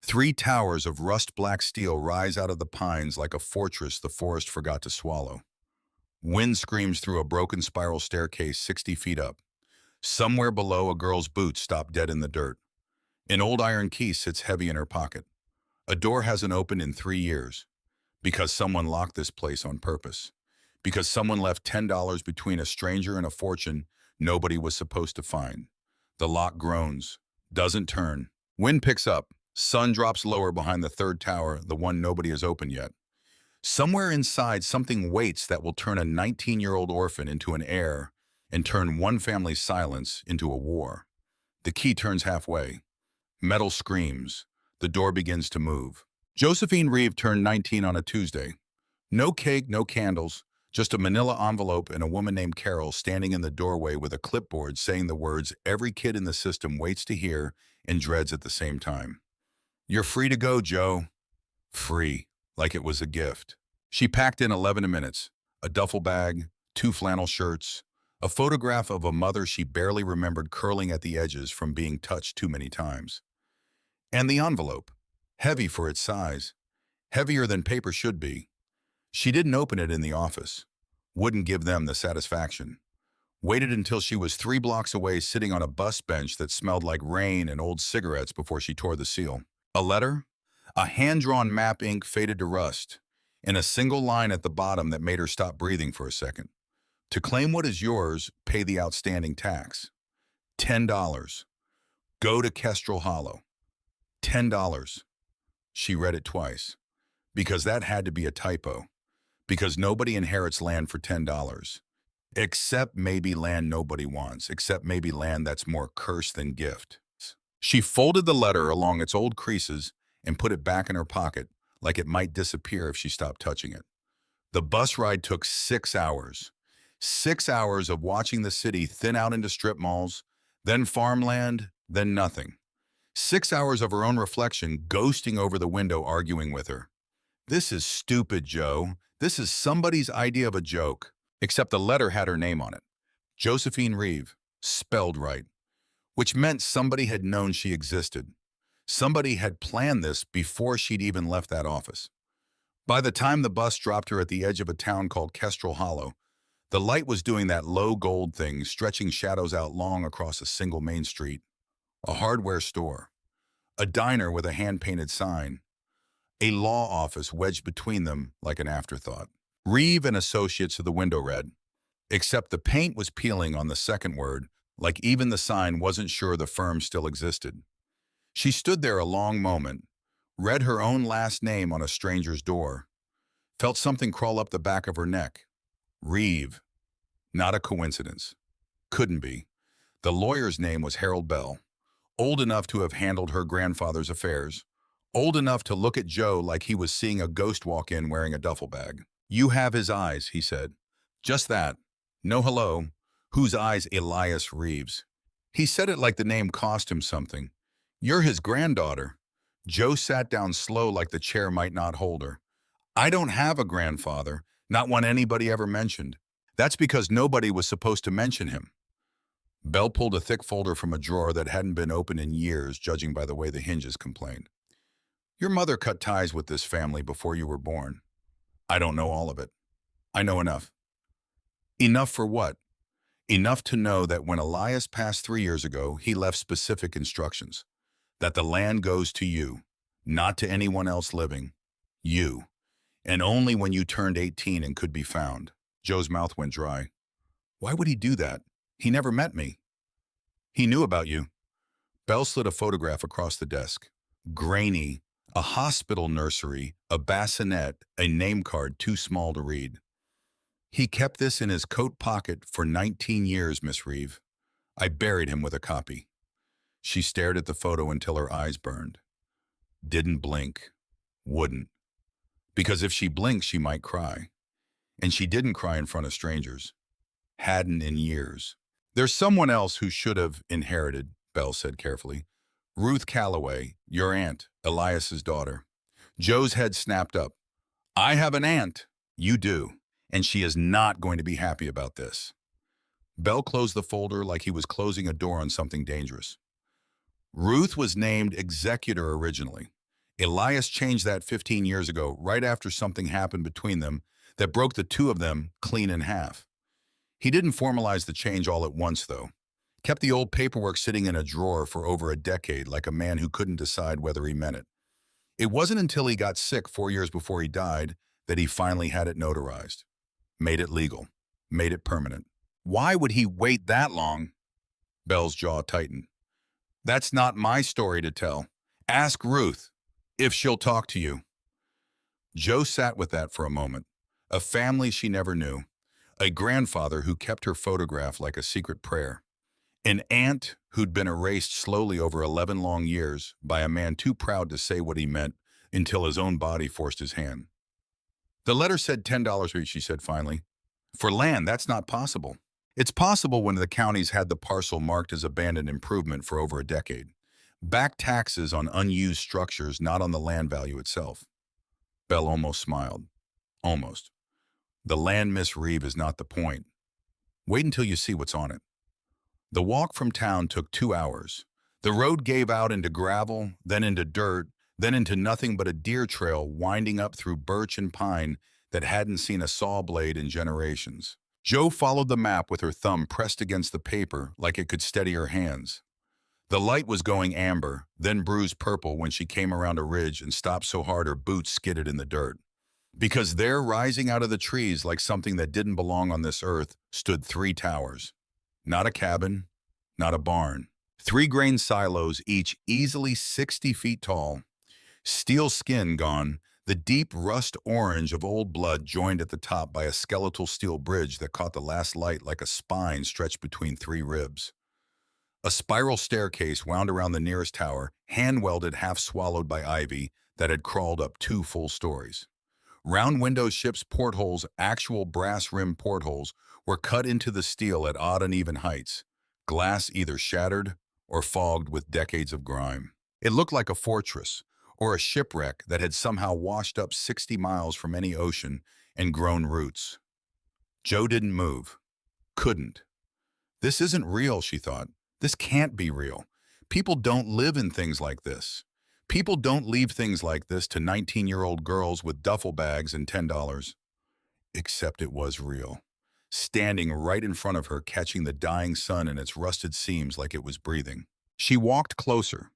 Three towers of rust-black steel rise out of the pines like a fortress the forest forgot to swallow. Wind screams through a broken spiral staircase 60 feet up. Somewhere below, a girl's boots stop dead in the dirt. An old iron key sits heavy in her pocket. A door hasn't opened in 3 years. Because someone locked this place on purpose. Because someone left $10 between a stranger and a fortune nobody was supposed to find. The lock groans, doesn't turn. Wind picks up. Sun drops lower behind the third tower, the one nobody has opened yet. Somewhere inside, something waits that will turn a 19-year-old orphan into an heir and turn one family's silence into a war. The key turns halfway. Metal screams. The door begins to move. Josephine Reeve turned 19 on a Tuesday. No cake, no candles, just a manila envelope and a woman named Carol standing in the doorway with a clipboard saying the words every kid in the system waits to hear and dreads at the same time. "You're free to go, Joe." Free, like it was a gift. She packed in 11 minutes, a duffel bag, 2 flannel shirts, a photograph of a mother she barely remembered curling at the edges from being touched too many times. And the envelope, heavy for its size, heavier than paper should be. She didn't open it in the office, wouldn't give them the satisfaction. Waited until she was 3 blocks away sitting on a bus bench that smelled like rain and old cigarettes before she tore the seal. A letter? A hand-drawn map ink faded to rust, and a single line at the bottom that made her stop breathing for a second. To claim what is yours, pay the outstanding tax. $10. Go to Kestrel Hollow. $10. She read it twice. Because that had to be a typo. Because nobody inherits land for $10. Except maybe land nobody wants. Except maybe land that's more curse than gift. She folded the letter along its old creases and put it back in her pocket like it might disappear if she stopped touching it. The bus ride took 6 hours. 6 hours of watching the city thin out into strip malls, then farmland, then nothing. 6 hours of her own reflection ghosting over the window arguing with her. This is stupid, Joe. This is somebody's idea of a joke. Except the letter had her name on it. Josephine Reeve, spelled right. Which meant somebody had known she existed. Somebody had planned this before she'd even left that office. By the time the bus dropped her at the edge of a town called Kestrel Hollow, the light was doing that low gold thing, stretching shadows out long across a single main street. A hardware store. A diner with a hand-painted sign. A law office wedged between them like an afterthought. Reeve and Associates of the window read, except the paint was peeling on the second word, like even the sign wasn't sure the firm still existed. She stood there a long moment, read her own last name on a stranger's door, felt something crawl up the back of her neck. Reeve. Not a coincidence. Couldn't be. The lawyer's name was Harold Bell, old enough to have handled her grandfather's affairs, old enough to look at Joe like he was seeing a ghost walk in wearing a duffel bag. "You have his eyes," he said. Just that. No hello. Whose eyes? Elias Reeves. He said it like the name cost him something. "You're his granddaughter." Joe sat down slow like the chair might not hold her. "I don't have a grandfather, not one anybody ever mentioned. That's because nobody was supposed to mention him." Bell pulled a thick folder from a drawer that hadn't been opened in years, judging by the way the hinges complained. "Your mother cut ties with this family before you were born." "I don't know all of it." "I know enough." "Enough for what?" "Enough to know that when Elias passed 3 years ago, he left specific instructions. That the land goes to you, not to anyone else living. You. And only when you turned 18 and could be found." Joe's mouth went dry. "Why would he do that? He never met me." "He knew about you." Bell slid a photograph across the desk. Grainy, a hospital nursery, a bassinet, a name card too small to read. "He kept this in his coat pocket for 19 years, Miss Reeve. I buried him with a copy." She stared at the photo until her eyes burned. Didn't blink. Wouldn't. Because if she blinked, she might cry. And she didn't cry in front of strangers. Hadn't in years. "There's someone else who should have inherited," Bell said carefully. "Ruth Calloway, your aunt, Elias's daughter." Joe's head snapped up. "I have an aunt." "You do. And she is not going to be happy about this." Bell closed the folder like he was closing a door on something dangerous. "Ruth was named executor originally. Elias changed that 15 years ago, right after something happened between them that broke the two of them clean in half. He didn't formalize the change all at once, though. Kept the old paperwork sitting in a drawer for over a decade like a man who couldn't decide whether he meant it. It wasn't until he got sick 4 years before he died that he finally had it notarized. Made it legal. Made it permanent. Why would he wait that long? Belle's jaw tightened. That's not my story to tell. Ask Ruth, if she'll talk to you. Joe sat with that for a moment. A family she never knew. A grandfather who kept her photograph like a secret prayer. An aunt who'd been erased slowly over 11 long years by a man too proud to say what he meant until his own body forced his hand. The letter said $10 each, she said finally. For land, that's not possible. It's possible when the counties had the parcel marked as abandoned improvement for over a decade. Back taxes on unused structures, not on the land value itself. Belle almost smiled. Almost. The land, Miss Reeve, is not the point. Wait until you see what's on it. The walk from town took 2 hours. The road gave out into gravel, then into dirt, then into nothing but a deer trail winding up through birch and pine that hadn't seen a saw blade in generations. Joe followed the map with her thumb pressed against the paper like it could steady her hands. The light was going amber, then bruised purple when she came around a ridge and stopped so hard her boots skidded in the dirt. Because there, rising out of the trees like something that didn't belong on this earth, stood 3 towers. Not a cabin, not a barn. 3 grain silos, each easily 60 feet tall. Steel skin gone, the deep rust orange of old blood joined at the top by a skeletal steel bridge that caught the last light like a spine stretched between 3 ribs. A spiral staircase wound around the nearest tower, hand-welded, half-swallowed by ivy that had crawled up 2 full stories. Round window ships' portholes, actual brass-rimmed portholes, were cut into the steel at odd uneven heights, glass either shattered or fogged with decades of grime. It looked like a fortress, or a shipwreck that had somehow washed up 60 miles from any ocean and grown roots. Joe didn't move. Couldn't. This isn't real, she thought. This can't be real. People don't live in things like this. People don't leave things like this to 19-year-old girls with duffel bags and $10. Except it was real. Standing right in front of her, catching the dying sun in its rusted seams like it was breathing. She walked closer.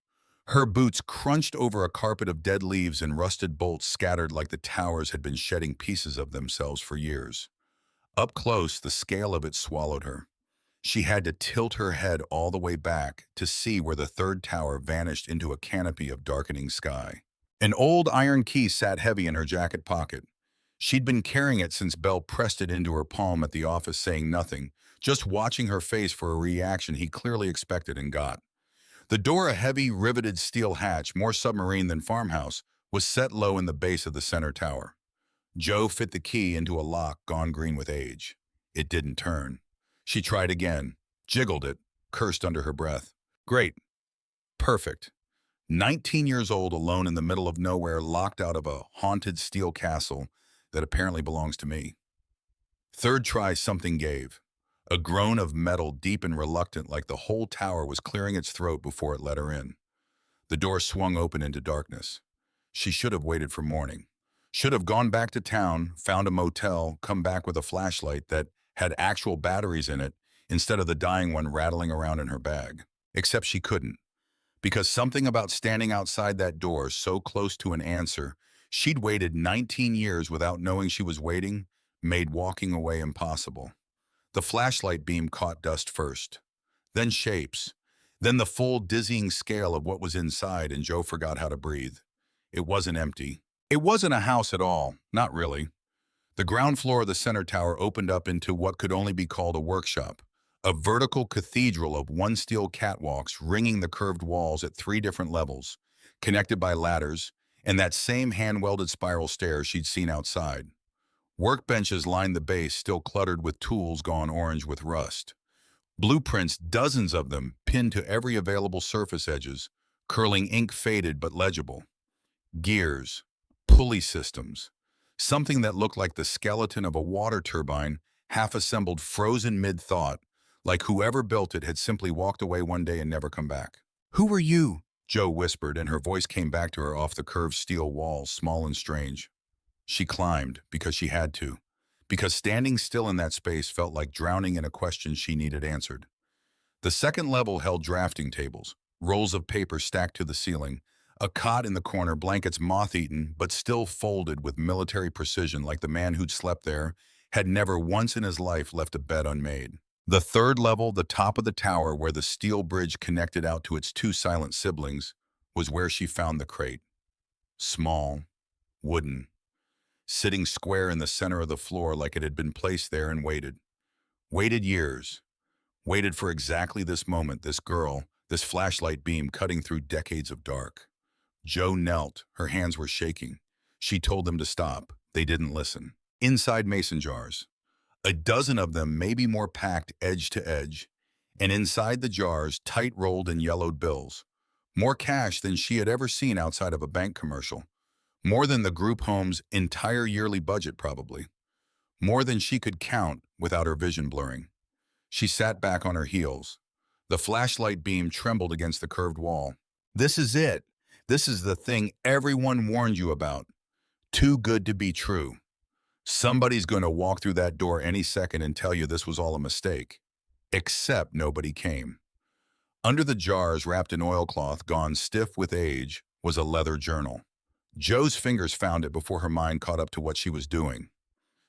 Her boots crunched over a carpet of dead leaves and rusted bolts scattered like the towers had been shedding pieces of themselves for years. Up close, the scale of it swallowed her. She had to tilt her head all the way back to see where the 3rd tower vanished into a canopy of darkening sky. An old iron key sat heavy in her jacket pocket. She'd been carrying it since Belle pressed it into her palm at the office, saying nothing, just watching her face for a reaction he clearly expected and got. The door, a heavy, riveted steel hatch, more submarine than farmhouse, was set low in the base of the center tower. Joe fit the key into a lock gone green with age. It didn't turn. She tried again, jiggled it, cursed under her breath. Great. Perfect. 19 years old, alone in the middle of nowhere, locked out of a haunted steel castle that apparently belongs to me. 3rd try, something gave. A groan of metal, deep and reluctant, like the whole tower was clearing its throat before it let her in. The door swung open into darkness. She should have waited for morning. Should have gone back to town, found a motel, come back with a flashlight that had actual batteries in it instead of the dying one rattling around in her bag. Except she couldn't. Because something about standing outside that door so close to an answer she'd waited 19 years without knowing she was waiting made walking away impossible. The flashlight beam caught dust first, then shapes, then the full dizzying scale of what was inside, and Joe forgot how to breathe. It wasn't empty. It wasn't a house at all, not really. The ground floor of the center tower opened up into what could only be called a workshop, a vertical cathedral of 1 steel catwalks ringing the curved walls at 3 different levels, connected by ladders, and that same hand-welded spiral stairs she'd seen outside. Workbenches lined the base, still cluttered with tools gone orange with rust. Blueprints, dozens of them, pinned to every available surface edges, curling ink faded but legible. Gears, pulley systems, something that looked like the skeleton of a water turbine, half-assembled, frozen mid-thought, like whoever built it had simply walked away one day and never come back. Who were you? Joe whispered, and her voice came back to her off the curved steel walls, small and strange. She climbed, because she had to, because standing still in that space felt like drowning in a question she needed answered. The second level held drafting tables, rolls of paper stacked to the ceiling, a cot in the corner, blankets moth-eaten, but still folded with military precision like the man who'd slept there had never once in his life left a bed unmade. The third level, the top of the tower where the steel bridge connected out to its two silent siblings, was where she found the crate. Small, wooden, sitting square in the center of the floor like it had been placed there and waited. Waited years. Waited for exactly this moment, this girl, this flashlight beam cutting through decades of dark. Joe knelt. Her hands were shaking. She told them to stop. They didn't listen. Inside mason jars. A dozen of them, maybe more, packed edge to edge. And inside the jars, tight rolled and yellowed bills. More cash than she had ever seen outside of a bank commercial. More than the group home's entire yearly budget, probably. More than she could count without her vision blurring. She sat back on her heels. The flashlight beam trembled against the curved wall. This is it. This is the thing everyone warned you about. Too good to be true. Somebody's going to walk through that door any second and tell you this was all a mistake. Except nobody came. Under the jars, wrapped in oilcloth, gone stiff with age, was a leather journal. Joe's fingers found it before her mind caught up to what she was doing.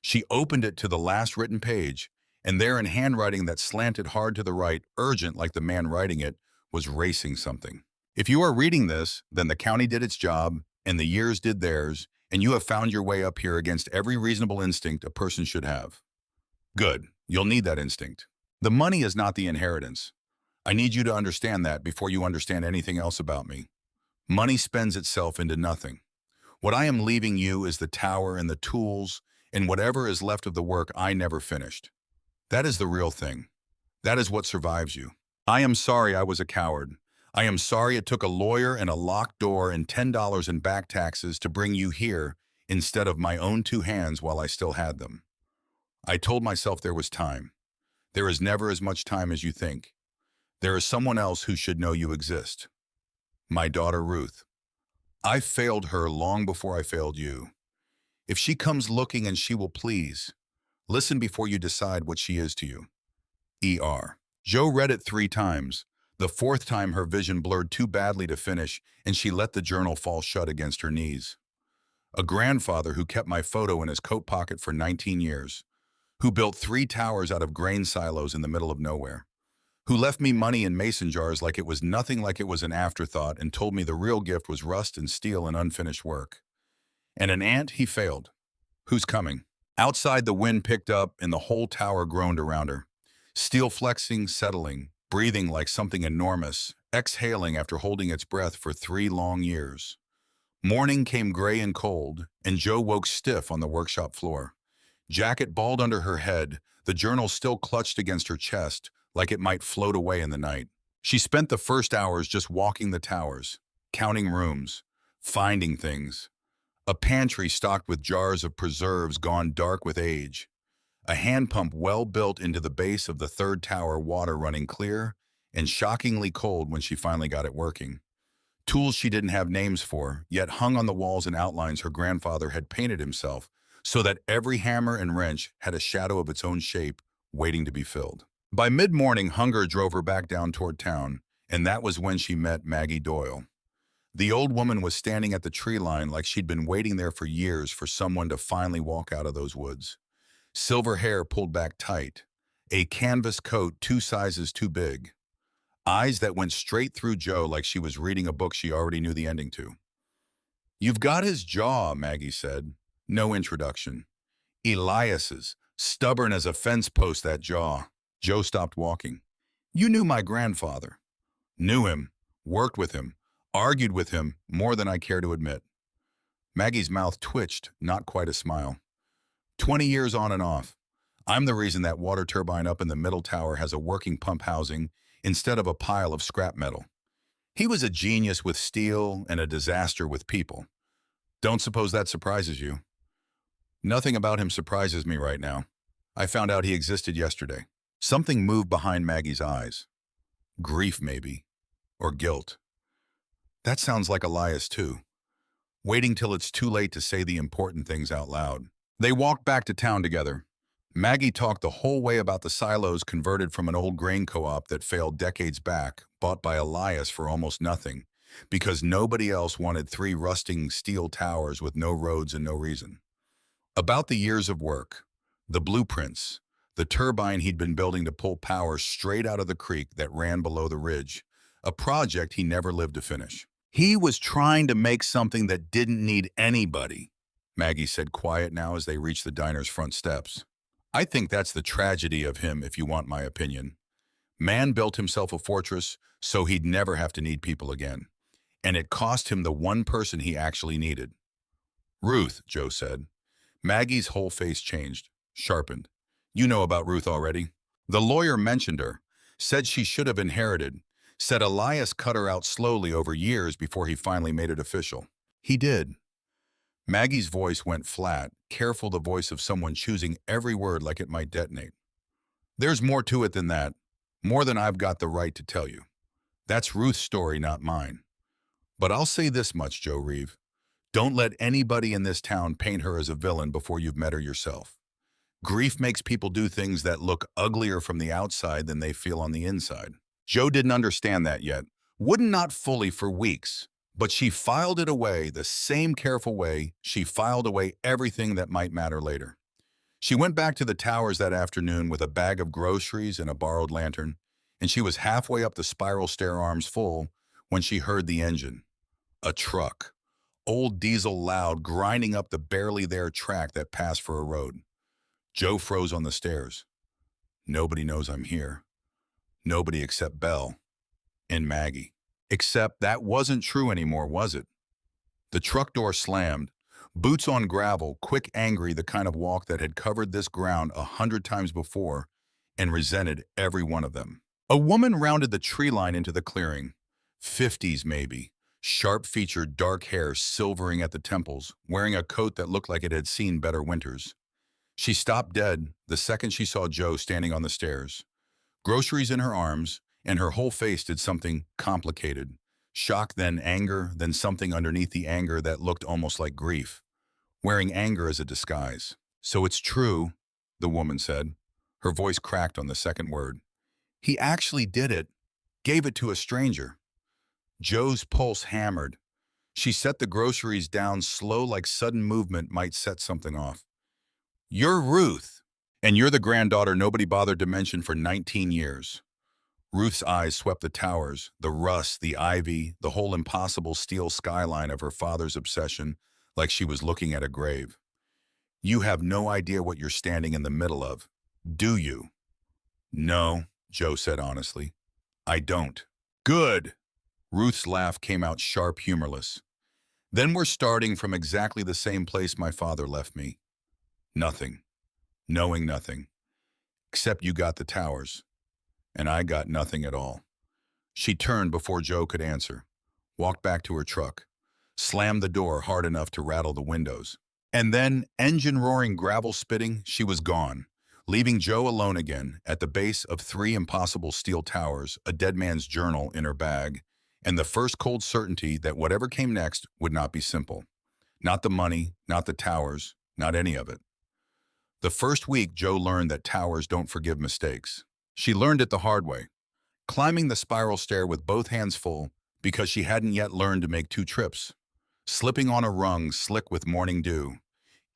She opened it to the last written page, and there in handwriting that slanted hard to the right, urgent like the man writing it, was racing something. If you are reading this, then the county did its job, and the years did theirs, and you have found your way up here against every reasonable instinct a person should have. Good. You'll need that instinct. The money is not the inheritance. I need you to understand that before you understand anything else about me. Money spends itself into nothing. What I am leaving you is the tower and the tools and whatever is left of the work I never finished. That is the real thing. That is what survives you. I am sorry I was a coward. I am sorry it took a lawyer and a locked door and $10 in back taxes to bring you here instead of my own two hands while I still had them. I told myself there was time. There is never as much time as you think. There is someone else who should know you exist. My daughter Ruth. I failed her long before I failed you. If she comes looking, and she will, please listen before you decide what she is to you. E.R. Joe read it 3 times. The 4th time her vision blurred too badly to finish, and she let the journal fall shut against her knees. A grandfather who kept my photo in his coat pocket for 19 years, who built 3 towers out of grain silos in the middle of nowhere, who left me money in mason jars like it was nothing, like it was an afterthought, and told me the real gift was rust and steel and unfinished work. And an aunt he failed. Who's coming? Outside, the wind picked up, and the whole tower groaned around her. Steel flexing, settling, breathing like something enormous, exhaling after holding its breath for 3 long years. Morning came gray and cold, and Joe woke stiff on the workshop floor. Jacket balled under her head, the journal still clutched against her chest, like it might float away in the night. She spent the first hours just walking the towers, counting rooms, finding things. A pantry stocked with jars of preserves gone dark with age. A hand pump well built into the base of the 3rd tower, water running clear and shockingly cold when she finally got it working. Tools she didn't have names for, yet hung on the walls in outlines her grandfather had painted himself, so that every hammer and wrench had a shadow of its own shape waiting to be filled. By mid-morning, hunger drove her back down toward town, and that was when she met Maggie Doyle. The old woman was standing at the tree line like she'd been waiting there for years for someone to finally walk out of those woods. Silver hair pulled back tight, a canvas coat 2 sizes too big, eyes that went straight through Joe like she was reading a book she already knew the ending to. "You've got his jaw," Maggie said. No introduction. Elias's, stubborn as a fence post, that jaw. Joe stopped walking. "You knew my grandfather." "Knew him, worked with him, argued with him more than I care to admit." Maggie's mouth twitched, not quite a smile. 20 years on and off. I'm the reason that water turbine up in the middle tower has a working pump housing instead of a pile of scrap metal. He was a genius with steel and a disaster with people. Don't suppose that surprises you. Nothing about him surprises me right now. I found out he existed yesterday. Something moved behind Maggie's eyes. Grief, maybe. Or guilt. That sounds like Elias too, waiting till it's too late to say the important things out loud. They walked back to town together. Maggie talked the whole way about the silos converted from an old grain co-op that failed decades back, bought by Elias for almost nothing, because nobody else wanted three rusting steel towers with no roads and no reason. About the years of work, the blueprints, the turbine he'd been building to pull power straight out of the creek that ran below the ridge, a project he never lived to finish. He was trying to make something that didn't need anybody, Maggie said quiet now as they reached the diner's front steps. I think that's the tragedy of him, if you want my opinion. Man built himself a fortress so he'd never have to need people again. And it cost him the one person he actually needed. Ruth, Joe said. Maggie's whole face changed, sharpened. You know about Ruth already. The lawyer mentioned her, said she should have inherited, said Elias cut her out slowly over years before he finally made it official. He did. Maggie's voice went flat, careful, the voice of someone choosing every word like it might detonate. There's more to it than that, more than I've got the right to tell you. That's Ruth's story, not mine. But I'll say this much, Joe Reeve. Don't let anybody in this town paint her as a villain before you've met her yourself. Grief makes people do things that look uglier from the outside than they feel on the inside. Joe didn't understand that yet. Wouldn't, not fully, for weeks. But she filed it away the same careful way she filed away everything that might matter later. She went back to the towers that afternoon with a bag of groceries and a borrowed lantern, and she was halfway up the spiral stair, arms full, when she heard the engine. A truck. Old diesel, loud, grinding up the barely there track that passed for a road. Joe froze on the stairs. Nobody knows I'm here. Nobody except Belle and Maggie. Except that wasn't true anymore, was it? The truck door slammed, boots on gravel, quick, angry, the kind of walk that had covered this ground 100 times before and resented every one of them. A woman rounded the tree line into the clearing, 50s maybe, sharp-featured, dark hair silvering at the temples, wearing a coat that looked like it had seen better winters. She stopped dead the second she saw Joe standing on the stairs, groceries in her arms, and her whole face did something complicated. Shock, then anger, then something underneath the anger that looked almost like grief, wearing anger as a disguise. So it's true, the woman said. Her voice cracked on the second word. He actually did it, gave it to a stranger. Joe's pulse hammered. She set the groceries down slow, like sudden movement might set something off. You're Ruth, and you're the granddaughter nobody bothered to mention for 19 years. Ruth's eyes swept the towers, the rust, the ivy, the whole impossible steel skyline of her father's obsession, like she was looking at a grave. You have no idea what you're standing in the middle of, do you? No, Joe said honestly. I don't. Good. Ruth's laugh came out sharp, humorless. Then we're starting from exactly the same place my father left me. Nothing. Knowing nothing. Except you got the towers. And I got nothing at all. She turned before Joe could answer, walked back to her truck, slammed the door hard enough to rattle the windows. And then, engine roaring, gravel spitting, she was gone, leaving Joe alone again at the base of 3 impossible steel towers, a dead man's journal in her bag, and the first cold certainty that whatever came next would not be simple. Not the money, not the towers, not any of it. The first week, Joe learned that towers don't forgive mistakes. She learned it the hard way, climbing the spiral stair with both hands full because she hadn't yet learned to make 2 trips, slipping on a rung slick with morning dew,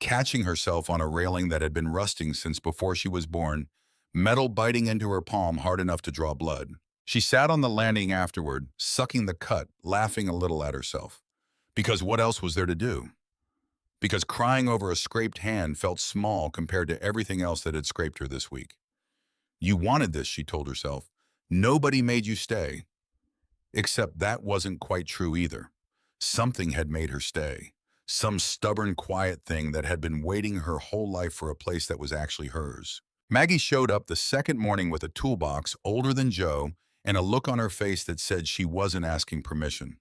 catching herself on a railing that had been rusting since before she was born, metal biting into her palm hard enough to draw blood. She sat on the landing afterward, sucking the cut, laughing a little at herself. Because what else was there to do? Because crying over a scraped hand felt small compared to everything else that had scraped her this week. You wanted this, she told herself. Nobody made you stay. Except that wasn't quite true either. Something had made her stay. Some stubborn, quiet thing that had been waiting her whole life for a place that was actually hers. Maggie showed up the second morning with a toolbox older than Joe and a look on her face that said she wasn't asking permission.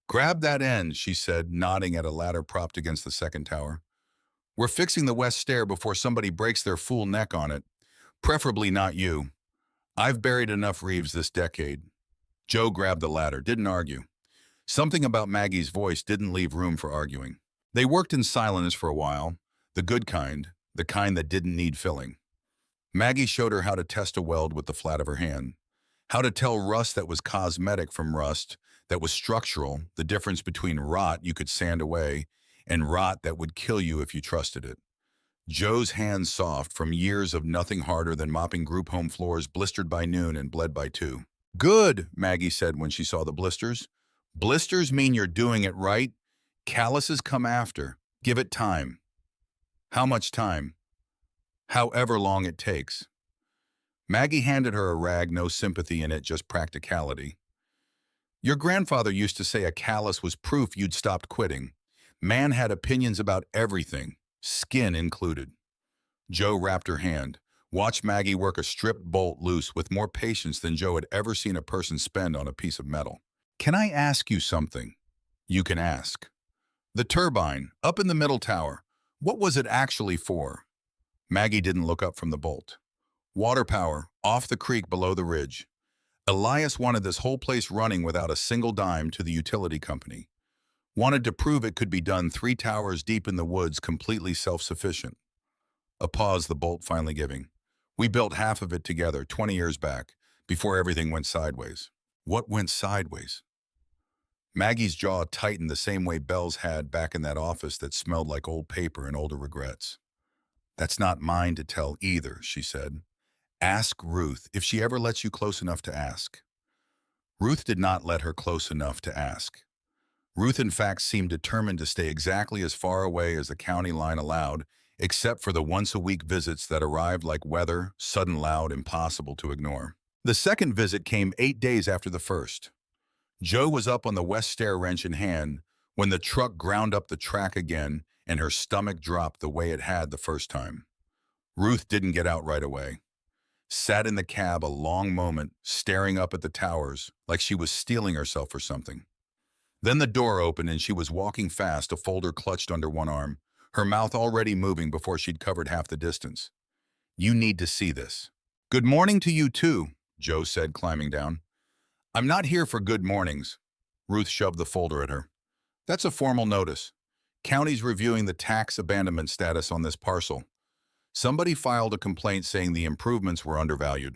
Grab that end, she said, nodding at a ladder propped against the second tower. We're fixing the west stair before somebody breaks their fool neck on it. Preferably not you. I've buried enough Reeves this decade. Joe grabbed the ladder, didn't argue. Something about Maggie's voice didn't leave room for arguing. They worked in silence for a while, the good kind, the kind that didn't need filling. Maggie showed her how to test a weld with the flat of her hand, how to tell rust that was cosmetic from rust that was structural, the difference between rot you could sand away and rot that would kill you if you trusted it. Joe's hands soft from years of nothing harder than mopping group home floors blistered by noon and bled by 2. Good, Maggie said when she saw the blisters. Blisters mean you're doing it right. Calluses come after. Give it time. How much time? However long it takes. Maggie handed her a rag, no sympathy in it, just practicality. Your grandfather used to say a callus was proof you'd stopped quitting. Man had opinions about everything, skin included. Joe wrapped her hand, watched Maggie work a stripped bolt loose with more patience than Joe had ever seen a person spend on a piece of metal. Can I ask you something? You can ask. The turbine, up in the middle tower, what was it actually for? Maggie didn't look up from the bolt. Water power, off the creek below the ridge. Elias wanted this whole place running without a single dime to the utility company. Wanted to prove it could be done 3 towers deep in the woods, completely self-sufficient. A pause, the bolt finally giving. We built half of it together 20 years back, before everything went sideways. What went sideways? Maggie's jaw tightened the same way Belle's had back in that office that smelled like old paper and older regrets. That's not mine to tell either, she said. Ask Ruth if she ever lets you close enough to ask. Ruth did not let her close enough to ask. Ruth, in fact, seemed determined to stay exactly as far away as the county line allowed, except for the once-a-week visits that arrived like weather, sudden, loud, impossible to ignore. The second visit came 8 days after the first. Joe was up on the west stair, wrench in hand, when the truck ground up the track again and her stomach dropped the way it had the first time. Ruth didn't get out right away. Sat in the cab a long moment, staring up at the towers like she was steeling herself for something. Then the door opened and she was walking fast, a folder clutched under one arm, her mouth already moving before she'd covered half the distance. You need to see this. Good morning to you too, Joe said, climbing down. I'm not here for good mornings. Ruth shoved the folder at her. That's a formal notice. County's reviewing the tax abandonment status on this parcel. Somebody filed a complaint saying the improvements were undervalued,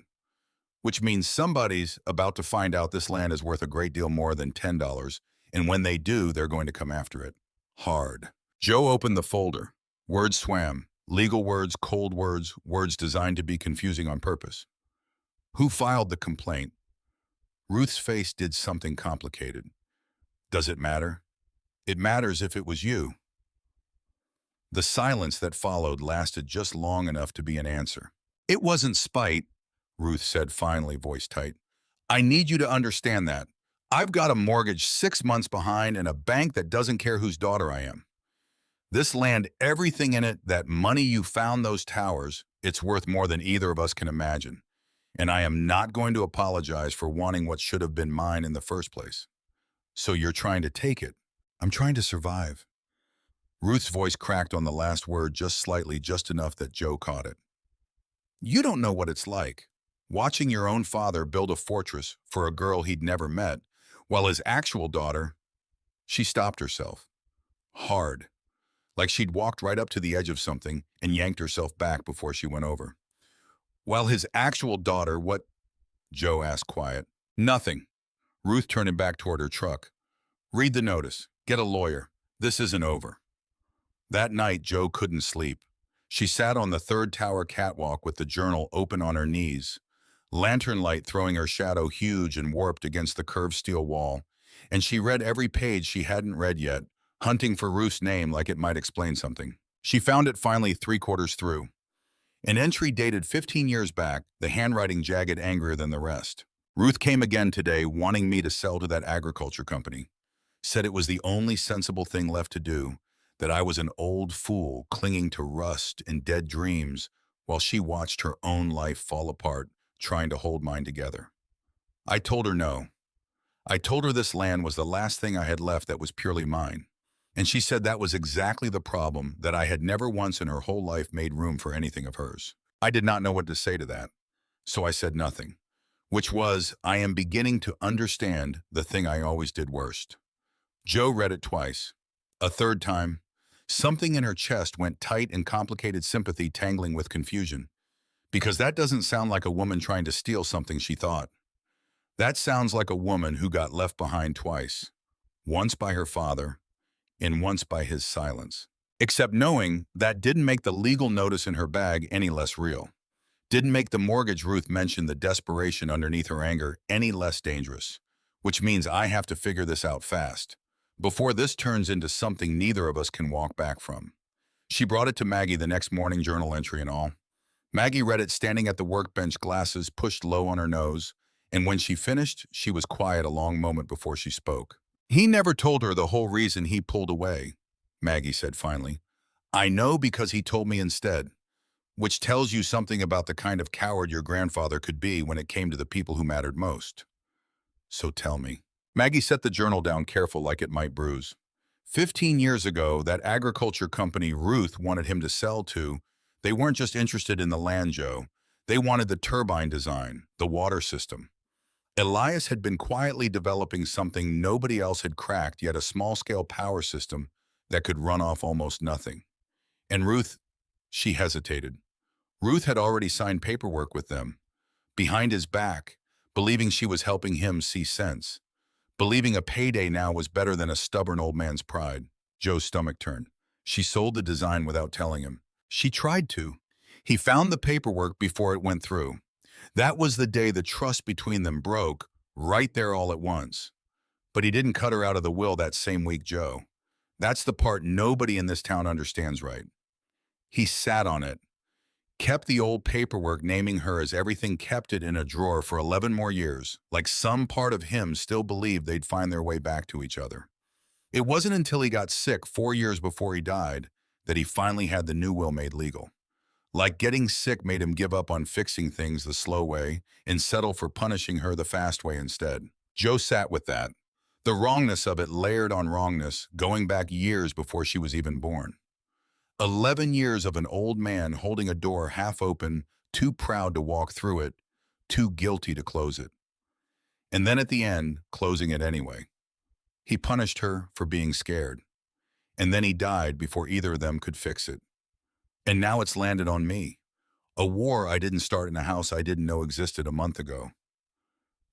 which means somebody's about to find out this land is worth a great deal more than $10, and when they do, they're going to come after it. Hard. Joe opened the folder. Words swam. Legal words, cold words, words designed to be confusing on purpose. Who filed the complaint? Ruth's face did something complicated. Does it matter? It matters if it was you. The silence that followed lasted just long enough to be an answer. It wasn't spite, Ruth said finally, voice tight. I need you to understand that. I've got a mortgage 6 months behind and a bank that doesn't care whose daughter I am. This land, everything in it, that money you found those towers, it's worth more than either of us can imagine. And I am not going to apologize for wanting what should have been mine in the first place. So you're trying to take it. I'm trying to survive. Ruth's voice cracked on the last word just slightly, just enough that Joe caught it. You don't know what it's like, watching your own father build a fortress for a girl he'd never met, while his actual daughter, she stopped herself. Hard. Like she'd walked right up to the edge of something and yanked herself back before she went over. While his actual daughter, what? Joe asked quiet. Nothing. Ruth turned him back toward her truck. Read the notice. Get a lawyer. This isn't over. That night, Joe couldn't sleep. She sat on the 3rd tower catwalk with the journal open on her knees, lantern light throwing her shadow huge and warped against the curved steel wall, and she read every page she hadn't read yet, hunting for Ruth's name like it might explain something. She found it finally 3/4 through. An entry dated 15 years back, the handwriting jagged, angrier than the rest. Ruth came again today, wanting me to sell to that agriculture company. Said it was the only sensible thing left to do, that I was an old fool clinging to rust and dead dreams while she watched her own life fall apart, trying to hold mine together. I told her no. I told her this land was the last thing I had left that was purely mine. And she said that was exactly the problem, that I had never once in her whole life made room for anything of hers. I did not know what to say to that, so I said nothing, which was, I am beginning to understand the thing I always did worst. Joe read it twice. A third time, something in her chest went tight and complicated sympathy tangling with confusion. Because that doesn't sound like a woman trying to steal something, she thought. That sounds like a woman who got left behind twice. Once by her father, and once by his silence. Except knowing that didn't make the legal notice in her bag any less real. Didn't make the mortgage Ruth mentioned the desperation underneath her anger any less dangerous. Which means I have to figure this out fast, before this turns into something neither of us can walk back from. She brought it to Maggie the next morning, journal entry and all. Maggie read it standing at the workbench, glasses pushed low on her nose, and when she finished, she was quiet a long moment before she spoke. He never told her the whole reason he pulled away, Maggie said finally. I know because he told me instead, which tells you something about the kind of coward your grandfather could be when it came to the people who mattered most. So tell me. Maggie set the journal down, careful like it might bruise. 15 years ago, that agriculture company Ruth wanted him to sell to, they weren't just interested in the land, Joe. They wanted the turbine design, the water system. Elias had been quietly developing something nobody else had cracked, yet a small-scale power system that could run off almost nothing. And Ruth, she hesitated. Ruth had already signed paperwork with them, behind his back, believing she was helping him see sense, believing a payday now was better than a stubborn old man's pride. Joe's stomach turned. She sold the design without telling him. She tried to. He found the paperwork before it went through. That was the day the trust between them broke, right there all at once. But he didn't cut her out of the will that same week, Joe. That's the part nobody in this town understands right. He sat on it, kept the old paperwork naming her as everything, kept it in a drawer for 11 more years, like some part of him still believed they'd find their way back to each other. It wasn't until he got sick 4 years before he died that he finally had the new will made legal. Like getting sick made him give up on fixing things the slow way and settle for punishing her the fast way instead. Joe sat with that, the wrongness of it layered on wrongness, going back years before she was even born. 11 years of an old man holding a door half open, too proud to walk through it, too guilty to close it. And then at the end, closing it anyway. He punished her for being scared. And then he died before either of them could fix it. And now it's landed on me. A war I didn't start in a house I didn't know existed a month ago.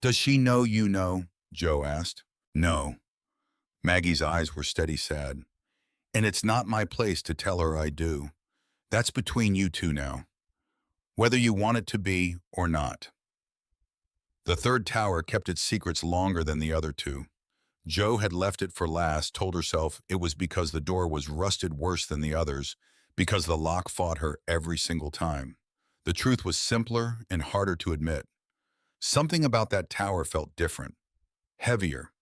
Does she know you know? Joe asked. No. Maggie's eyes were steady sad. And it's not my place to tell her I do. That's between you two now. Whether you want it to be or not. The third tower kept its secrets longer than the other two. Joe had left it for last, told herself it was because the door was rusted worse than the others, because the lock fought her every single time. The truth was simpler and harder to admit. Something about that tower felt different, heavier,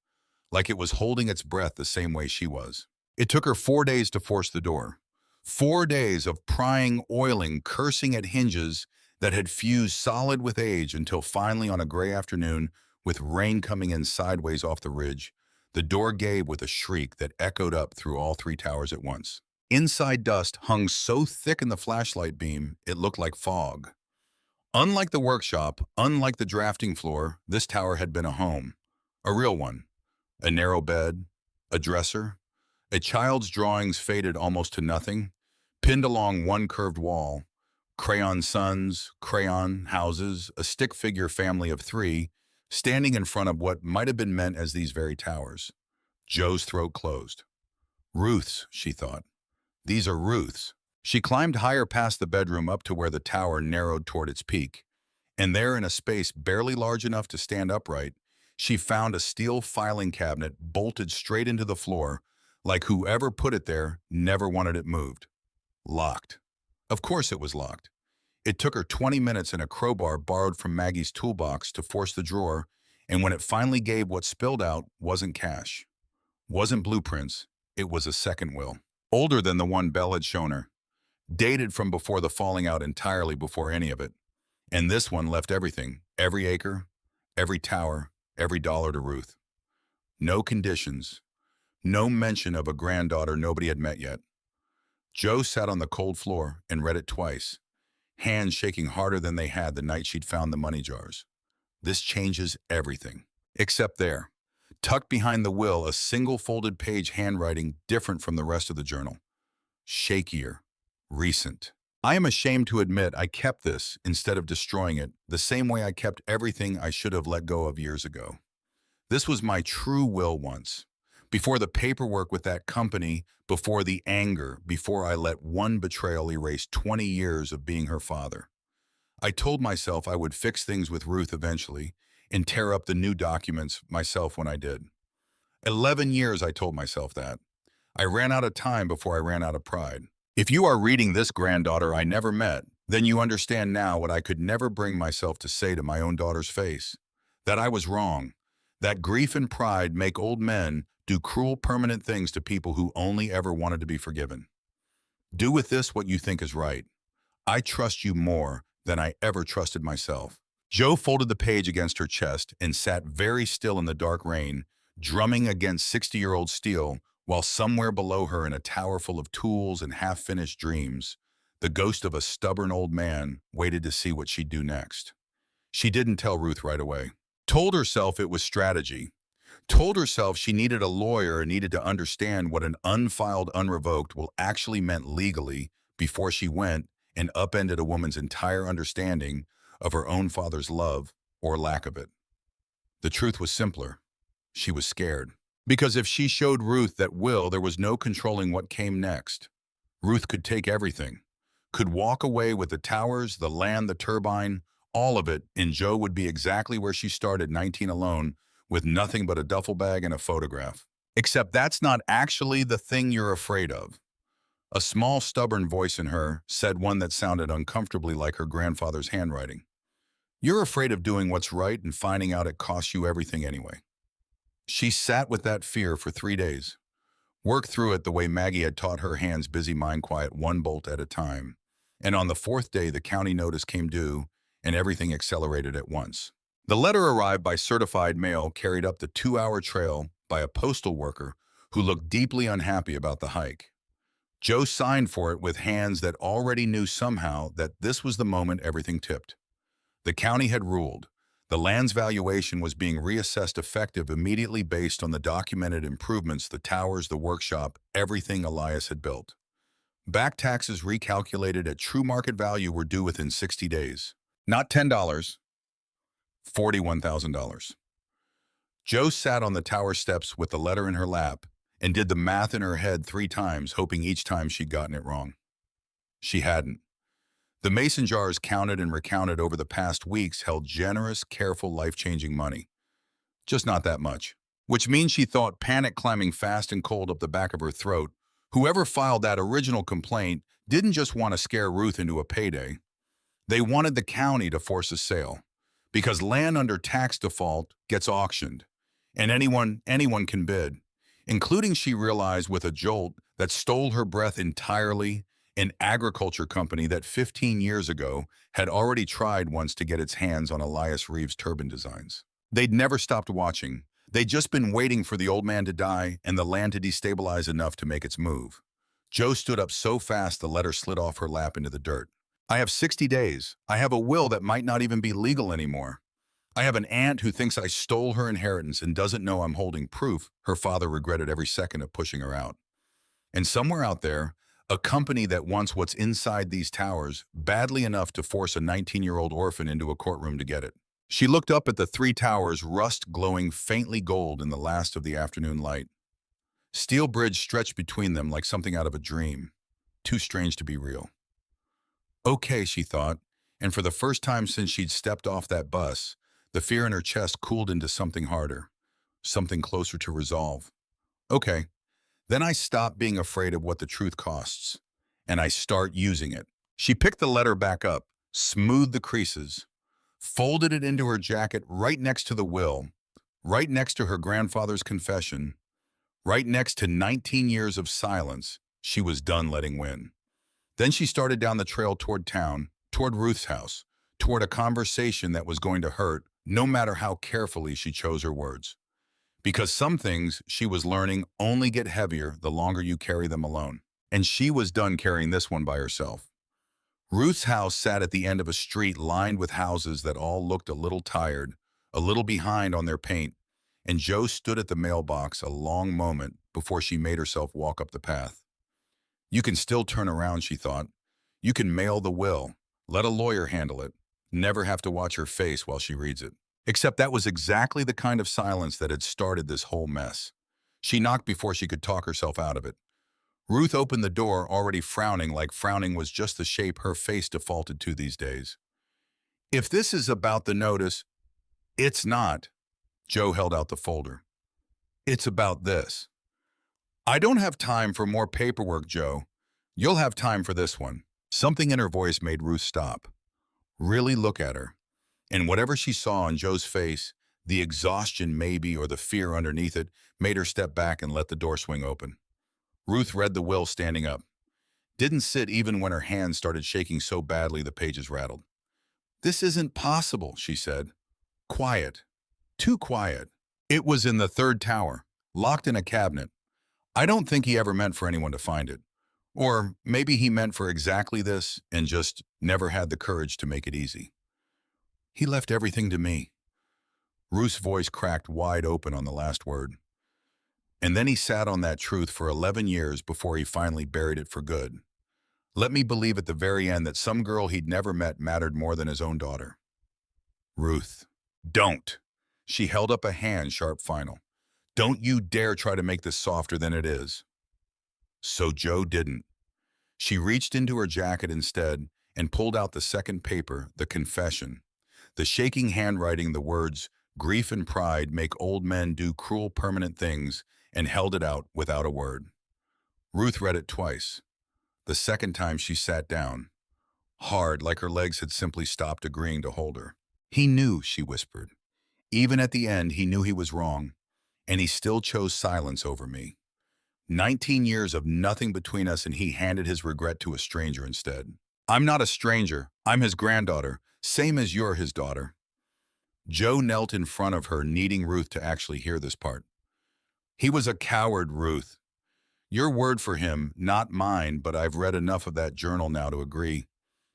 like it was holding its breath the same way she was. It took her 4 days to force the door. 4 days of prying, oiling, cursing at hinges that had fused solid with age until finally on a gray afternoon, with rain coming in sideways off the ridge, the door gave with a shriek that echoed up through all 3 towers at once. Inside dust hung so thick in the flashlight beam, it looked like fog. Unlike the workshop, unlike the drafting floor, this tower had been a home. A real one. A narrow bed, a dresser, a child's drawings faded almost to nothing, pinned along one curved wall, crayon suns, crayon houses, a stick figure family of 3, standing in front of what might have been meant as these very towers. Joe's throat closed. Ruth's, she thought. These are Ruth's. She climbed higher past the bedroom up to where the tower narrowed toward its peak. And there, in a space barely large enough to stand upright, she found a steel filing cabinet bolted straight into the floor, like whoever put it there never wanted it moved. Locked. Of course it was locked. It took her 20 minutes and a crowbar borrowed from Maggie's toolbox to force the drawer, and when it finally gave, what spilled out wasn't cash. Wasn't blueprints. It was a second will. Older than the one Belle had shown her. Dated from before the falling out, entirely before any of it. And this one left everything, every acre, every tower, every dollar to Ruth. No conditions. No mention of a granddaughter nobody had met yet. Joe sat on the cold floor and read it twice, hands shaking harder than they had the night she'd found the money jars. This changes everything. Except there. Tucked behind the will, a single folded page handwriting different from the rest of the journal. Shakier. Recent. I am ashamed to admit I kept this instead of destroying it, the same way I kept everything I should have let go of years ago. This was my true will once. Before the paperwork with that company, before the anger, before I let one betrayal erase 20 years of being her father. I told myself I would fix things with Ruth eventually and tear up the new documents myself when I did. 11 years I told myself that. I ran out of time before I ran out of pride. If you are reading this granddaughter I never met, then you understand now what I could never bring myself to say to my own daughter's face. That I was wrong. That grief and pride make old men do cruel permanent things to people who only ever wanted to be forgiven. Do with this what you think is right. I trust you more than I ever trusted myself. Jo folded the page against her chest and sat very still in the dark rain, drumming against 60-year-old steel, while somewhere below her in a tower full of tools and half-finished dreams, the ghost of a stubborn old man waited to see what she'd do next. She didn't tell Ruth right away. Told herself it was strategy. Told herself she needed a lawyer and needed to understand what an unfiled, unrevoked will actually meant legally before she went and upended a woman's entire understanding of her own father's love or lack of it. The truth was simpler. She was scared. Because if she showed Ruth that will, there was no controlling what came next. Ruth could take everything. Could walk away with the towers, the land, the turbine, all of it, and Jo would be exactly where she started, 19 alone, with nothing but a duffel bag and a photograph. Except that's not actually the thing you're afraid of. A small, stubborn voice in her said one that sounded uncomfortably like her grandfather's handwriting. You're afraid of doing what's right and finding out it costs you everything anyway. She sat with that fear for 3 days, worked through it the way Maggie had taught her hands busy mind quiet, one bolt at a time. And on the 4th day, the county notice came due, and everything accelerated at once. The letter arrived by certified mail, carried up the 2-hour trail by a postal worker who looked deeply unhappy about the hike. Jo signed for it with hands that already knew somehow that this was the moment everything tipped. The county had ruled. The land's valuation was being reassessed effective immediately based on the documented improvements, the towers, the workshop, everything Elias had built. Back taxes recalculated at true market value were due within 60 days. Not $10, $41,000. Jo sat on the tower steps with the letter in her lap and did the math in her head 3 times, hoping each time she'd gotten it wrong. She hadn't. The mason jars counted and recounted over the past weeks held generous, careful, life-changing money. Just not that much. Which means she thought, panic climbing fast and cold up the back of her throat, whoever filed that original complaint didn't just want to scare Ruth into a payday. They wanted the county to force a sale. Because land under tax default gets auctioned, and anyone can bid, including, she realized with a jolt that stole her breath entirely, an agriculture company that 15 years ago had already tried once to get its hands on Elias Reeves' turban designs. They'd never stopped watching. They'd just been waiting for the old man to die and the land to destabilize enough to make its move. Jo stood up so fast the letter slid off her lap into the dirt. I have 60 days. I have a will that might not even be legal anymore. I have an aunt who thinks I stole her inheritance and doesn't know I'm holding proof her father regretted every second of pushing her out. And somewhere out there, a company that wants what's inside these towers badly enough to force a 19-year-old orphan into a courtroom to get it. She looked up at the 3 towers, rust glowing faintly gold in the last of the afternoon light. Steel bridge stretched between them like something out of a dream, too strange to be real. Okay, she thought, and for the first time since she'd stepped off that bus, the fear in her chest cooled into something harder, something closer to resolve. Okay. Then I stop being afraid of what the truth costs, and I start using it. She picked the letter back up, smoothed the creases, folded it into her jacket right next to the will, right next to her grandfather's confession, right next to 19 years of silence she was done letting win. Then she started down the trail toward town, toward Ruth's house, toward a conversation that was going to hurt, no matter how carefully she chose her words. Because some things she was learning only get heavier the longer you carry them alone. And she was done carrying this one by herself. Ruth's house sat at the end of a street lined with houses that all looked a little tired, a little behind on their paint, and Joe stood at the mailbox a long moment before she made herself walk up the path. You can still turn around, she thought. You can mail the will, let a lawyer handle it, never have to watch her face while she reads it. Except that was exactly the kind of silence that had started this whole mess. She knocked before she could talk herself out of it. Ruth opened the door, already frowning, like frowning was just the shape her face defaulted to these days. If this is about the notice, it's not. Joe held out the folder. It's about this. I don't have time for more paperwork, Joe. You'll have time for this one. Something in her voice made Ruth stop. Really look at her. And whatever she saw on Joe's face, the exhaustion maybe or the fear underneath it, made her step back and let the door swing open. Ruth read the will standing up. Didn't sit even when her hands started shaking so badly the pages rattled. This isn't possible, she said. Quiet. Too quiet. It was in the third tower, locked in a cabinet. I don't think he ever meant for anyone to find it. Or maybe he meant for exactly this and just never had the courage to make it easy. He left everything to me. Ruth's voice cracked wide open on the last word. And then he sat on that truth for 11 years before he finally buried it for good. Let me believe at the very end that some girl he'd never met mattered more than his own daughter. Ruth, don't. She held up a hand, sharp final. Don't you dare try to make this softer than it is. So Joe didn't. She reached into her jacket instead and pulled out the second paper, the confession. The shaking handwriting, the words, grief and pride make old men do cruel permanent things, and held it out without a word. Ruth read it twice. The second time she sat down, hard, like her legs had simply stopped agreeing to hold her. He knew, she whispered. Even at the end, he knew he was wrong, and he still chose silence over me. 19 years of nothing between us, and he handed his regret to a stranger instead. I'm not a stranger. I'm his granddaughter, same as you're his daughter. Joe knelt in front of her, needing Ruth to actually hear this part. He was a coward, Ruth. Your word for him, not mine, but I've read enough of that journal now to agree.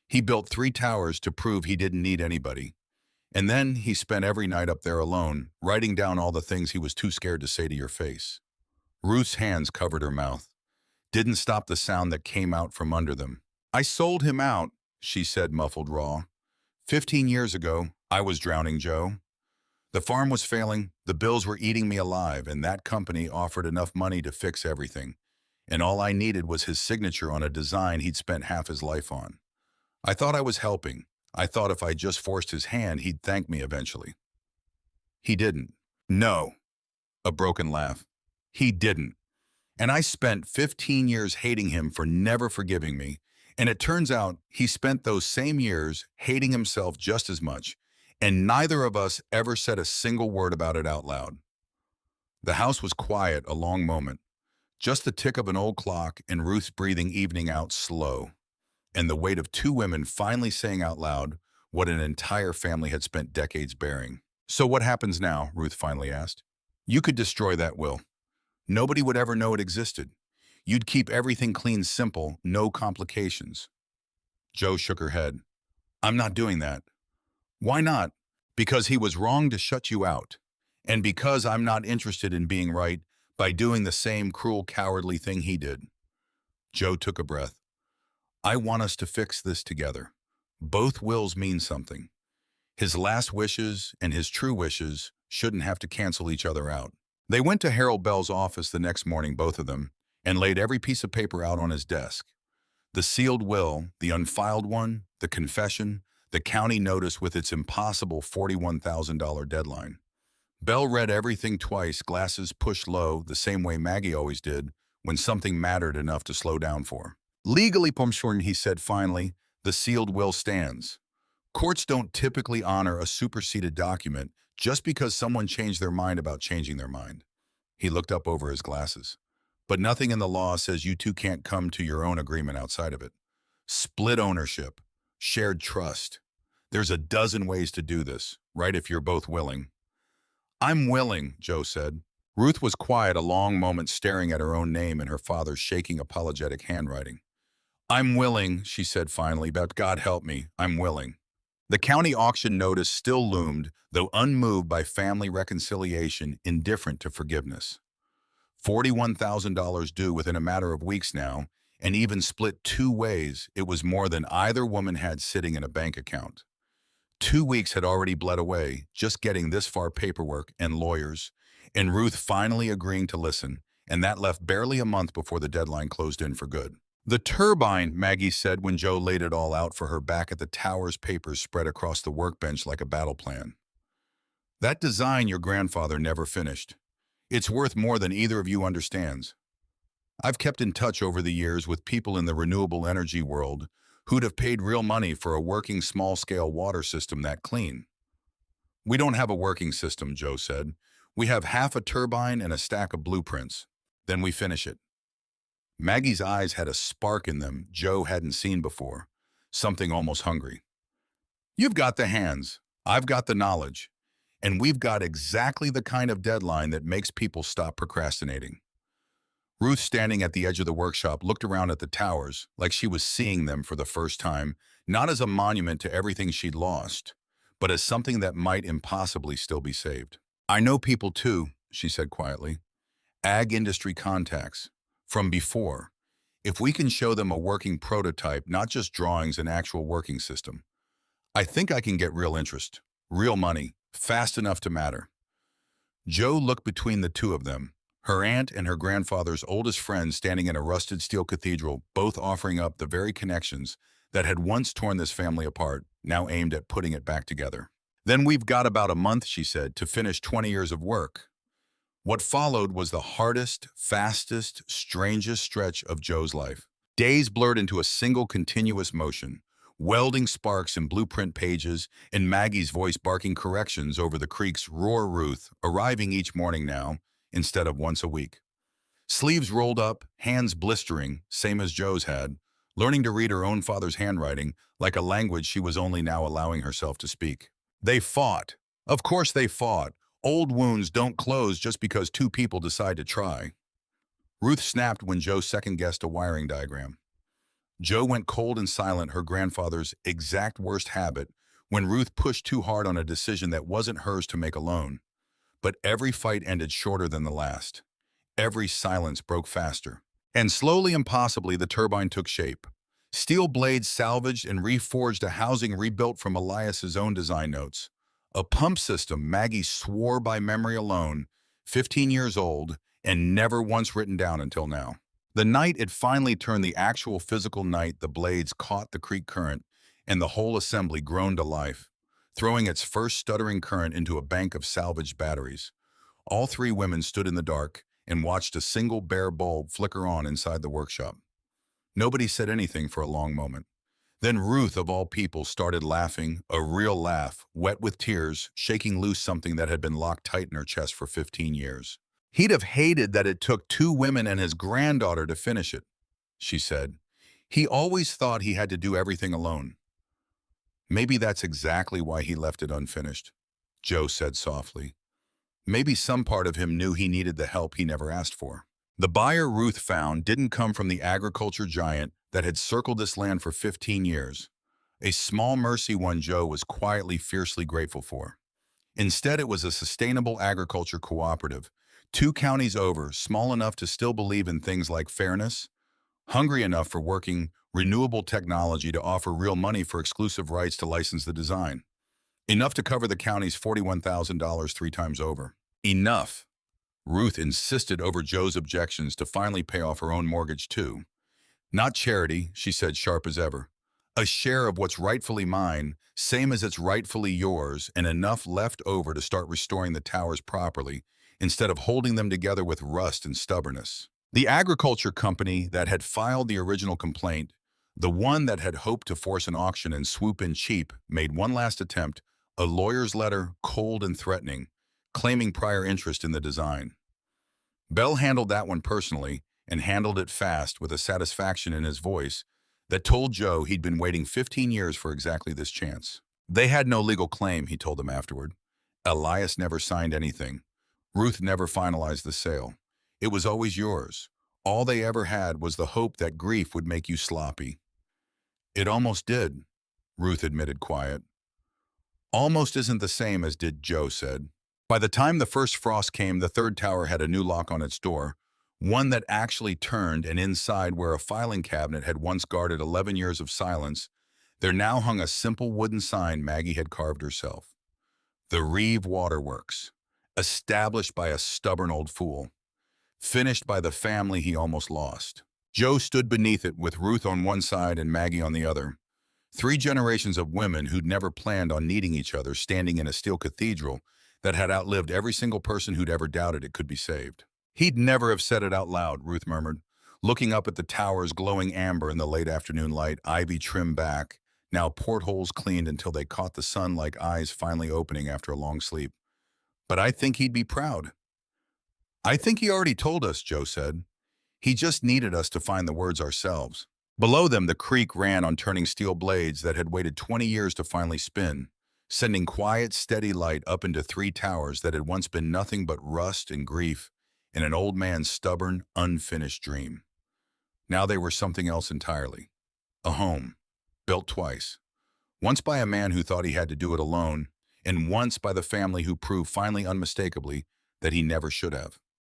He built 3 towers to prove he didn't need anybody. And then he spent every night up there alone, writing down all the things he was too scared to say to your face. Ruth's hands covered her mouth. Didn't stop the sound that came out from under them. I sold him out, she said, muffled raw. 15 years ago, I was drowning Joe. The farm was failing, the bills were eating me alive, and that company offered enough money to fix everything. And all I needed was his signature on a design he'd spent half his life on. I thought I was helping. I thought if I just forced his hand, he'd thank me eventually. He didn't. No. A broken laugh. He didn't. And I spent 15 years hating him for never forgiving me. And it turns out he spent those same years hating himself just as much. And neither of us ever said a single word about it out loud. The house was quiet a long moment. Just the tick of an old clock and Ruth's breathing evening out slow. And the weight of 2 women finally saying out loud what an entire family had spent decades bearing. So what happens now? Ruth finally asked. You could destroy that will. Nobody would ever know it existed. You'd keep everything clean, simple, no complications. Joe shook her head. I'm not doing that. Why not? Because he was wrong to shut you out. And because I'm not interested in being right by doing the same cruel, cowardly thing he did. Joe took a breath. I want us to fix this together. Both wills mean something. His last wishes and his true wishes shouldn't have to cancel each other out. They went to Harold Bell's office the next morning, both of them, and laid every piece of paper out on his desk. The sealed will, the unfiled one, the confession, the county notice with its impossible $41,000 deadline. Bell read everything twice, glasses pushed low, the same way Maggie always did when something mattered enough to slow down for. Legally, Pomshorn, he said finally, the sealed will stands. Courts don't typically honor a superseded document just because someone changed their mind about changing their mind. He looked up over his glasses. But nothing in the law says you two can't come to your own agreement outside of it. Split ownership, shared trust. There's a dozen ways to do this, right, if you're both willing. I'm willing, Joe said. Ruth was quiet a long moment, staring at her own name in her father's shaking, apologetic handwriting. I'm willing, she said finally, but God help me, I'm willing. The county auction notice still loomed, though unmoved by family reconciliation, indifferent to forgiveness. $41,000 due within a matter of weeks now, and even split two ways, it was more than either woman had sitting in a bank account. 2 weeks had already bled away, just getting this far paperwork and lawyers, and Ruth finally agreeing to listen, and that left barely a month before the deadline closed in for good. The turbine, Maggie said when Joe laid it all out for her back at the tower's papers spread across the workbench like a battle plan. That design your grandfather never finished. It's worth more than either of you understands. I've kept in touch over the years with people in the renewable energy world who'd have paid real money for a working small-scale water system that clean. We don't have a working system, Joe said. We have half a turbine and a stack of blueprints. Then we finish it. Maggie's eyes had a spark in them Joe hadn't seen before, something almost hungry. You've got the hands, I've got the knowledge, and we've got exactly the kind of deadline that makes people stop procrastinating. Ruth, standing at the edge of the workshop, looked around at the towers like she was seeing them for the first time, not as a monument to everything she'd lost, but as something that might impossibly still be saved. I know people too, she said quietly. Ag industry contacts. From before. If we can show them a working prototype, not just drawings, an actual working system, I think I can get real interest, real money, fast enough to matter. Joe looked between the two of them, her aunt and her grandfather's oldest friend standing in a rusted steel cathedral, both offering up the very connections that had once torn this family apart, now aimed at putting it back together. Then we've got about a month, she said, to finish 20 years of work. What followed was the hardest, fastest, strangest stretch of Joe's life. Days blurred into a single continuous motion, welding sparks in blueprint pages, and Maggie's voice barking corrections over the creek's roar. Ruth, arriving each morning now, instead of once a week. Sleeves rolled up, hands blistering, same as Joe's had, learning to read her own father's handwriting like a language she was only now allowing herself to speak. They fought. Of course they fought. Old wounds don't close just because two people decide to try. Ruth snapped when Joe second-guessed a wiring diagram. Joe went cold and silent, her grandfather's exact worst habit, when Ruth pushed too hard on a decision that wasn't hers to make alone. But every fight ended shorter than the last. Every silence broke faster. And slowly and possibly the turbine took shape. Steel blades salvaged and reforged, a housing rebuilt from Elias's own design notes. A pump system Maggie swore by memory alone, 15 years old, and never once written down until now. The night it finally turned, the actual physical night, the blades caught the creek current, and the whole assembly groaned to life, throwing its first stuttering current into a bank of salvaged batteries. All three women stood in the dark and watched a single bare bulb flicker on inside the workshop. Nobody said anything for a long moment. Then Ruth, of all people, started laughing, a real laugh, wet with tears, shaking loose something that had been locked tight in her chest for 15 years. He'd have hated that it took two women and his granddaughter to finish it, she said. He always thought he had to do everything alone. Maybe that's exactly why he left it unfinished, Joe said softly. Maybe some part of him knew he needed the help he never asked for. The buyer Ruth found didn't come from the agriculture giant that had circled this land for 15 years, a small mercy one Joe was quietly, fiercely grateful for. Instead, it was a sustainable agriculture cooperative, 2 counties over, small enough to still believe in things like fairness, hungry enough for working renewable technology to offer real money for exclusive rights to license the design. Enough to cover the county's $41,000 3 times over. Enough. Ruth insisted over Joe's objections to finally pay off her own mortgage too. Not charity, she said, sharp as ever. A share of what's rightfully mine, same as it's rightfully yours, and enough left over to start restoring the towers properly, instead of holding them together with rust and stubbornness. The agriculture company that had filed the original complaint, the one that had hoped to force an auction and swoop in cheap, made one last attempt, a lawyer's letter, cold and threatening, claiming prior interest in the design. Bell handled that one personally, and handled it fast, with a satisfaction in his voice that told Joe he'd been waiting 15 years for exactly this chance. They had no legal claim, he told them afterward. Elias never signed anything. Ruth never finalized the sale. It was always yours. All they ever had was the hope that grief would make you sloppy. It almost did, Ruth admitted, quiet. Almost isn't the same as did Joe said. By the time the first frost came, the third tower had a new lock on its door, one that actually turned, and inside, where a filing cabinet had once guarded 11 years of silence, there now hung a simple wooden sign Maggie had carved herself. The Reeve Waterworks, established by a stubborn old fool, finished by the family he almost lost. Joe stood beneath it with Ruth on one side and Maggie on the other. Three generations of women who'd never planned on needing each other standing in a steel cathedral that had outlived every single person who'd ever doubted it could be saved. He'd never have said it out loud, Ruth murmured, looking up at the towers glowing amber in the late afternoon light, ivy trimmed back, now portholes cleaned until they caught the sun like eyes finally opening after a long sleep. But I think he'd be proud. I think he already told us, Joe said. He just needed us to find the words ourselves. Below them, the creek ran on turning steel blades that had waited 20 years to finally spin, sending quiet, steady light up into three towers that had once been nothing but rust and grief in an old man's stubborn, unfinished dream. Now they were something else entirely. A home, built twice. Once by a man who thought he had to do it alone, and once by the family who proved finally unmistakably that he never should have.